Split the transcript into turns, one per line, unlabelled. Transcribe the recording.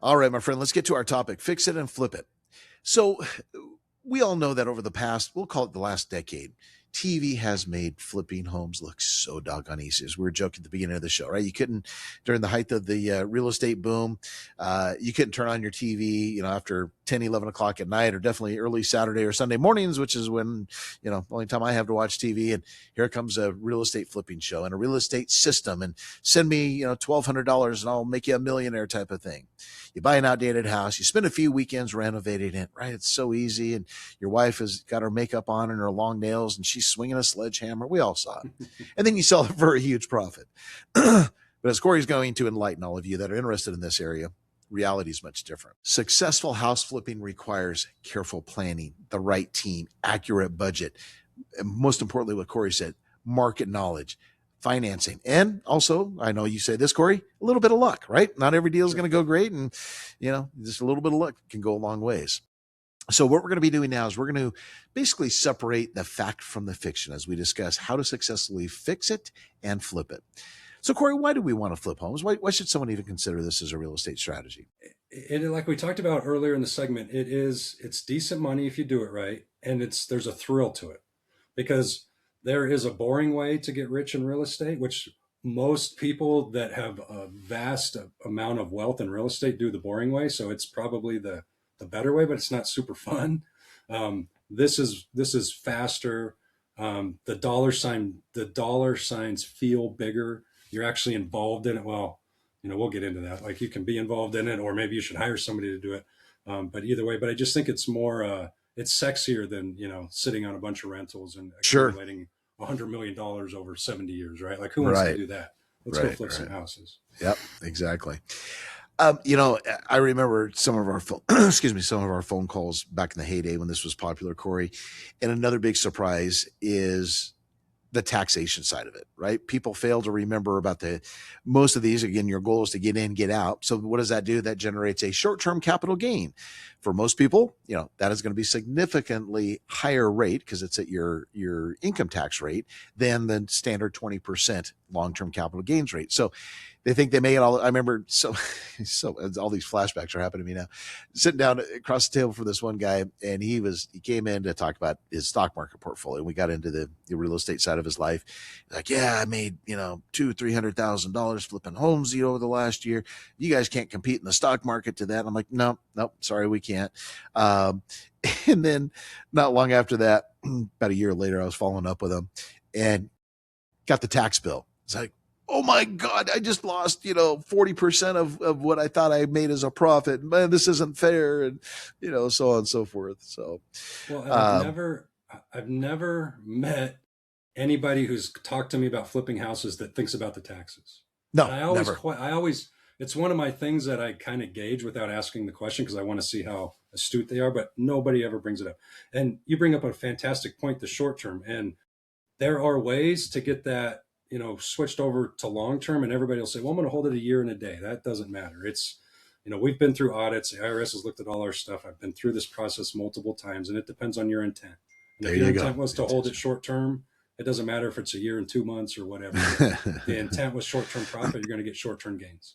All right, my friend, let's get to our topic. Fix it and flip it. So, we all know that over the past, we'll call it the last decade, TV has made flipping homes look so doggone easy. As we were joking at the beginning of the show, right? You couldn't, during the height of the real estate boom, you couldn't turn on your TV, after 10, 11 o'clock at night, or definitely early Saturday or Sunday mornings, which is when, the only time I have to watch TV. And here comes a real estate flipping show and a real estate system, and send me, $1,200 and I'll make you a millionaire type of thing. You buy an outdated house, you spend a few weekends renovating it, right? It's so easy. And your wife has got her makeup on and her long nails and she's swinging a sledgehammer. We all saw it. And then you sell it for a huge profit. But as Corey's going to enlighten all of you that are interested in this area, reality is much different. Successful house flipping requires careful planning, the right team, accurate budget, and most importantly, what Corey said, market knowledge, financing, and also, I know you say this, Corey, a little bit of luck, right? Not every deal is going to go great, and just a little bit of luck can go a long ways. So what we're going to be doing now is we're going to basically separate the fact from the fiction as we discuss how to successfully fix it and flip it. So, Corey, why do we want to flip homes? Why should someone even consider this as a real estate strategy?
Like we talked about earlier in the segment, it's decent money if you do it right, and there's a thrill to it, because there is a boring way to get rich in real estate, which most people that have a vast amount of wealth in real estate do the boring way. So it's probably the better way, but it's not super fun. This is faster. The dollar signs feel bigger. You're actually involved in it. Well, we'll get into that. Like, you can be involved in it, or maybe you should hire somebody to do it. But either way, but I just think it's more, it's sexier than, sitting on a bunch of rentals and
Sure.
accumulating $100 million over 70 years, right? Like, who wants to
Right.
do that? Let's go
Right.
flip some
Right.
houses.
Yep. Exactly. I remember some of our some of our phone calls back in the heyday when this was popular, Corey. And another big surprise is the taxation side of it, right? People fail to remember about most of these. Again, your goal is to get in, get out. So what does that do? That generates a short-term capital gain. For most people, that is going to be significantly higher rate because it's at your income tax rate than the standard 20% long-term capital gains rate. So they think they make it all. I remember so all these flashbacks are happening to me now. Sitting down across the table for this one guy, and he came in to talk about his stock market portfolio. We got into the real estate side of his life. Like, yeah, I made $200,000-300,000 flipping homes over the last year. You guys can't compete in the stock market to that. And I'm like, no, sorry, we can't. And then not long after that, about a year later, I was following up with him and got the tax bill. It's like, oh my God, I just lost, 40% of what I thought I made as a profit. Man, this isn't fair. And, so on and so forth. So,
Well, and I've never met anybody who's talked to me about flipping houses that thinks about the taxes. And
no,
I always,
never.
I always, it's one of my things that I kind of gauge without asking the question, because I want to see how astute they are, but nobody ever brings it up. And you bring up a fantastic point, the short term. And there are ways to get that, switched over to long term. And everybody will say, well, I'm going to hold it a year and a day. That doesn't matter. We've been through audits. The IRS has looked at all our stuff. I've been through this process multiple times, and it depends on your intent. And
There
if your
you go.
intent was to hold it short term, it doesn't matter if it's a year and 2 months or whatever. The intent was short term profit, you're going to get short term gains.